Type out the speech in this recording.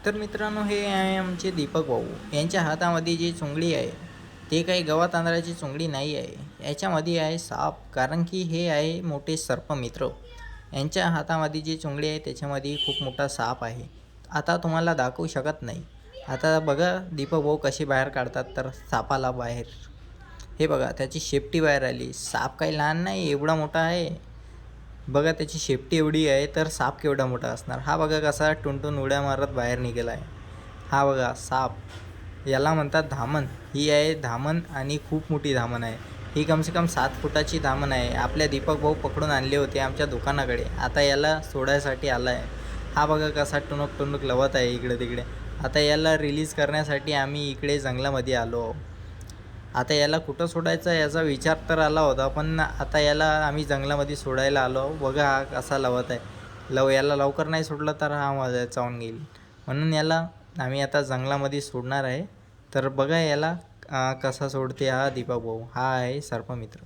तर मित्रांनो, हे आहे आमचे दीपक भाऊ. यांच्या हातामध्ये जी चुंगडी आहे ते काही गव्हा तांदळाची चुंगडी नाही आहे. याच्यामध्ये आहे साप, कारण की हे आहे मोठे सर्पमित्र. यांच्या हातामध्ये जी चुंगडी आहे त्याच्यामध्ये खूप मोठा साप आहे. आता तुम्हाला दाखवू शकत नाही. आता बघा दीपक भाऊ कसे बाहेर काढतात तर सापाला बाहेर. हे बघा त्याची शेपटी बाहेर आली. साप काही लहान नाही, एवढा मोठा आहे. बघा त्याची शेपटी एवढी आहे तर साप केवढा मोठा असणार. हा बघा कसा टुनटुन उड्या मारत बाहेर निघाला आहे. हा बघा साप, याला म्हणतात धामण. ही आहे धामण आणि खूप मोठी धामण आहे. ही कमसे कम 7 फुटाची धामण आहे. आपल्या दीपक भाऊ पकडून आणले होते आमच्या दुकानाकडे. आता याला सोडायसाठी आला आहे. हा बघा कसा टुणूक टुणूक लवत आहे इकडे तिकडे. आता याला रिलीज करण्यासाठी आम्ही इकडे जंगलामध्ये आलो आहोत. आता याला कुठं सोडायचं याचा विचार तर आला होता, पण आता याला आम्ही जंगलामध्ये सोडायला आलो. बघा हा कसा लवत आहे. याला लवकर नाही सोडलं तर हा माझा चावून घेईल, म्हणून याला आम्ही आता जंगलामध्ये सोडणार आहे. तर बघा याला कसा सोडते हा दीपक भाऊ. हा आहे सर्पमित्र.